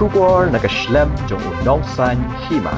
Shabar nakaslem jong unongsan Hima.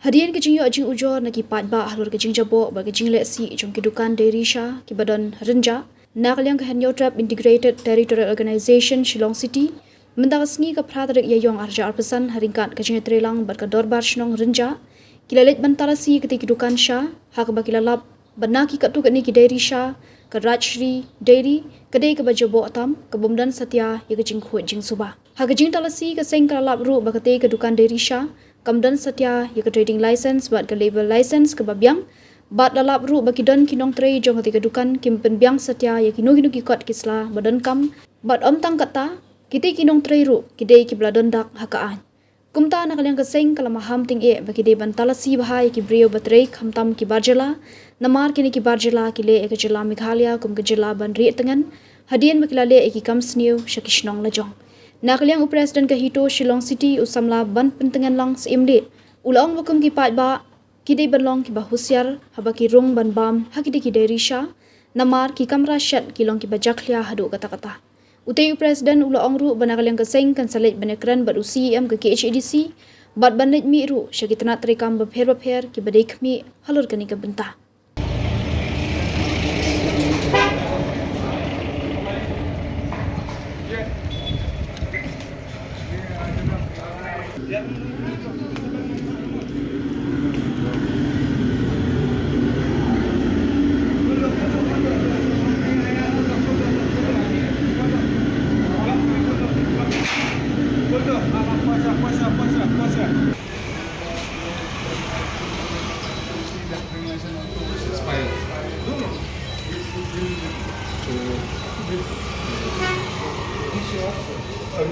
Hadian kejing yo ajing ujor naki patba halur kejing jabo ba kejing leksi jong kedukan Rynjah kibadan Rynjah nakaliang kehenyo trap integrated territorial organization Shillong City mendagasni ka pradrik yayong arja arpesan haringkat kejing trelang berkador barshnong Rynjah kilalet bantalasi ketik kedukan sha hak ba kilalap banaki katu kani ki Rynjah ke Rajshri Dairy kedai ke bajabo atam ke bomdan satya ya kejing khu jing suba ha kejing talasi ke seng kalalap ru ba ketik kedukan Rynjah Kamdan Satya ya ke trading license buat ke label license ke babyang bat lalap ru bagi don kinong trade jong ketika dukan kim penbyang Satya ya kinu kinu kikot kisla badan kam bat om tang kata kita kinong trade ru kidai ki bladon dak hakaan kumta nakaliang keseng kalamaham ting e bagi de bantalasi bahai ki brio batrai khamtam ki Barjylla namar kini ki Barjylla ki le ke jela Meghalaya kum ke jela banri tengan hadian bakilale ki kam Sniew shakishnong lajong Nakaliang Presiden ke Hito Shillong City usamla ban pentengan lang seimde. Ulang wakum ki patba kidai berlong ki bahusyar habaki rung ban bam hakide ki Rynjah namar ki kamra shat ki long ki bajaklia hadu kata-kata. Utai Presiden ulang ru banakaliang keseng kan salit banekran bat UCM ke KHADC bat banit mi ru syakitna trikam bapher ki badai kmi halur kani ke bentah.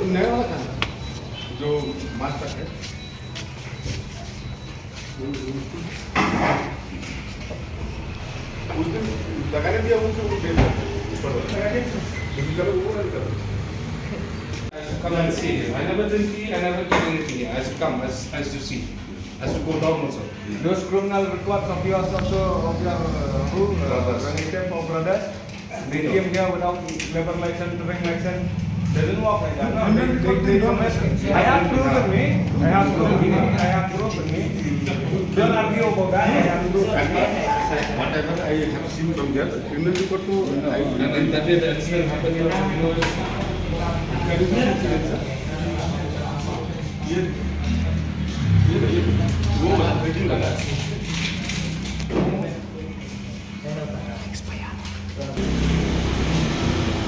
नया वाला था जो मास्टर है उस दिन लगाने दिया उनको Come and see. I never drink tea, I never drink anything. I should come as you see. I should go down also. Those criminal records of yours also of your relative or brothers, they came here without labor license, driving license. Doesn't work like that. No, they don't listen. I have proof with me. I have proof with me. Don't argue about that. I have proof with me. Whatever I have seen from there, criminal report to And then that day the incident happened, you know.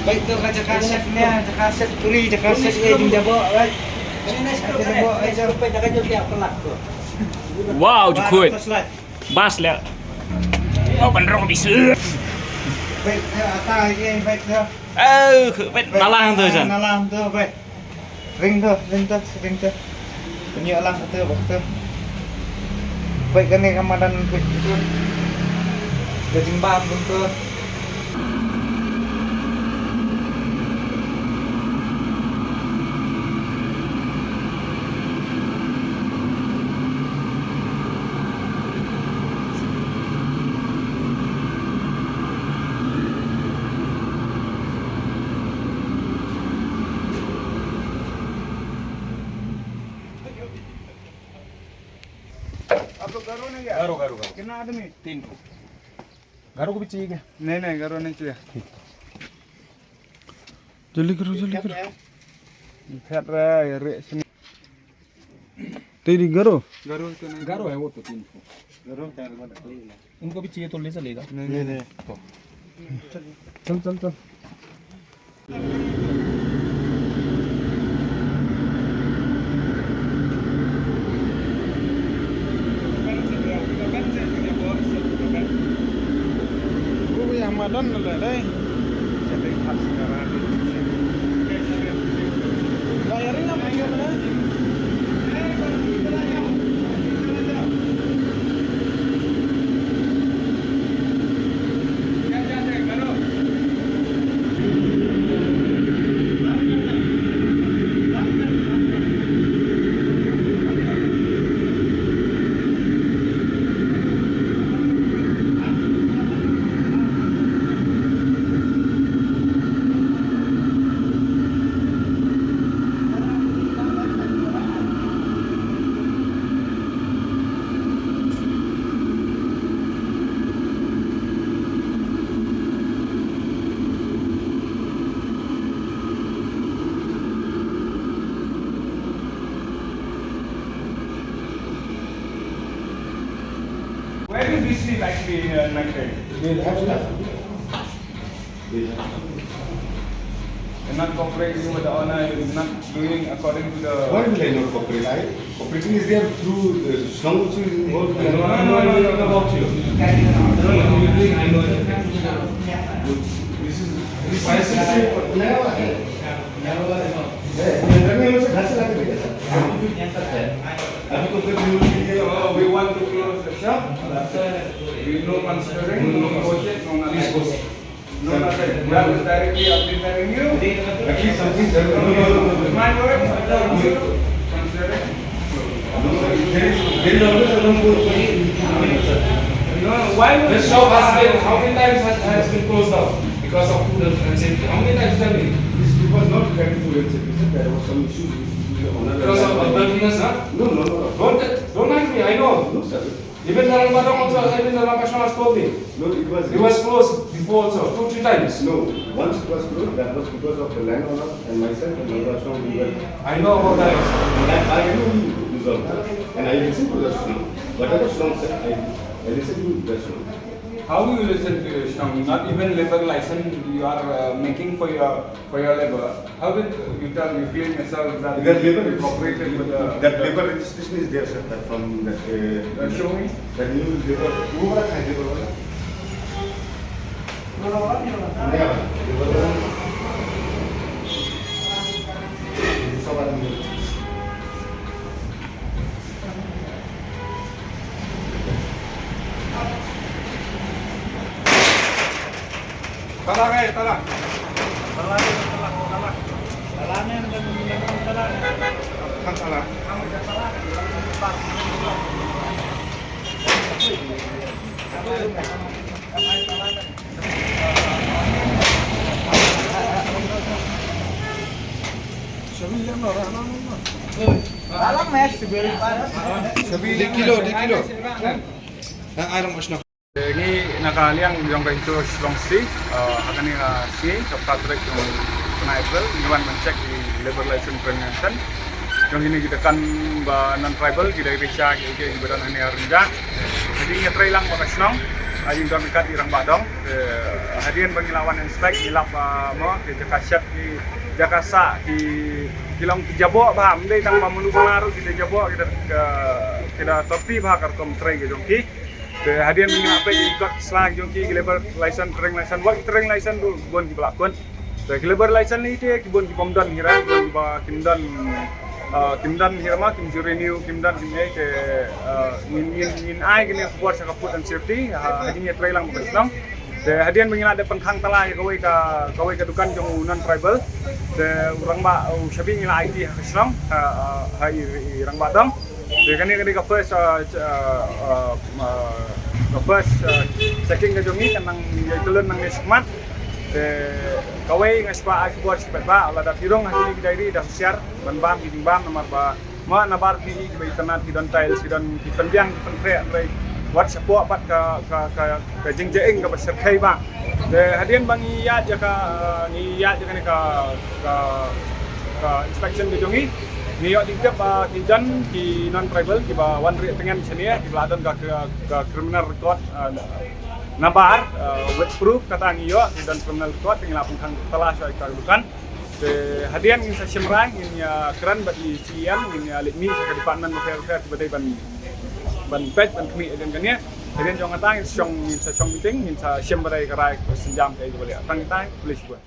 Baik tu kan cakaset ni, cakaset kuri, cakaset di jabo, right? Jabo, aja rupai dah kan jadi apa lah tu? Wow, cukup. Bas lah. Oh, benerong bisa. Baik, atas ini baik tu. Bet nalang tu Jan. Nalang tu baik. Ring tu. Punya lang tu, betul. Baik kan ni Ramadan baik tu. Gajimbang tu. आप लोग घरों नहीं गया? गारो कितना आदमी? 3 को. गारो को भी चाहिए क्या? नहीं घरों नहीं चाहिए. जल्दी करो. फेट रहा है रे सनी. तेरी गारो तो नहीं. Garo है वो तो 3 को. घरों चार बार. उनको भी चाहिए तो ले चलेगा. नहीं. चल Ramadan lah dai. Saya tak sekarang ni. Bayarin apa yang mana? you sleep actually in night time? They have staff. They have. You're not cooperating with the owner, you're not doing according to the... Why will I not cooperate? Cooperating is there through the Sniew also is involved. I know everything about you. I know This is we want to close the shop. We no considering, no negotiate, no nothing. No nothing. We are directly updating you. at least something done. My words, I tell you, considering. There is always a long No, why would This shop has been, how many times has been closed down? Because of food and safety. How many times tell me? It was not regarding to safety. There was some issues with the owner. Because of dirtiness, huh? No. Don't hide me, I know. No, sir. Even the Ramadan also, even the Ramadan has told me. No, It was closed before also, 2-3 times. No, once it was closed, that was because of the landowner and myself and the other we were. I know about that. And I know you resolve that. And I listen to the Sniew. Whatever Sniew said, I listen to the Sniew. How do you listen to your song? Not even labor license you are making for your labor. How did you tell you claim yourself that That labor you cooperated with the that labor registration is there, sir. That from that. show me? That new labor. Who was that labor? Tala. Ini nakaliang yung kahito long stay, akan ni si kapatrik yung kena April, iwan mencek di labor license permanent. Yung ini kita kan non tribal di Rynjah ke ibadan ini Rynjah. Jadi ngetray lang makasnong, ayun kami kat irang badong. Hadian pengilawan inspect hilap mo ke Jakasat di Jakasa di kilang kijabo bah mendai tang mamulu pengaruh kita jabo kita topi bah kartom tray ke jongki. Hadian menginap ikut selang jongki labor license training license wak training license tu bon di pelakon. Labor license ni dia kibon di pomdan hiran bon di Kimdan hirma kim Sniew Kimdan kimnya ke min ai kini buat sa kaput and safety hadinya try lang makaslang de hadian mengina de penkhang tala kawai ka dukan jong non tribal de urang ba shabi ngila IT hakaslang hai irang badang de kani ka first checking ka jongi kanang yaitulun nang nesmat kawai ngaspa aku buat sepat ba ala da tirong hakini diary da share ban giding bam nomor ba ma nabar di internet di don tiles di don pendiang pentre rai WhatsApp po pat ka jingjeing ka berserkai ba de hadian bangi ya jaka ni ya jaka ni ka inspection di jongi ni yo di tep di jan di non tribal di ba wan ri tengen senia di ladon ka criminal record nabar with proof kata ngiyo dan criminal record tinggal pengkang telah saya kalukan hadian ingin saya semrang ingin keren bagi sian ingin likmi saya department fair tiba-tiba ban pet ban kami dan kania hadian jangan tang ingin saya meeting ingin saya semrai kerai senjam kayak gitu boleh tang kita boleh juga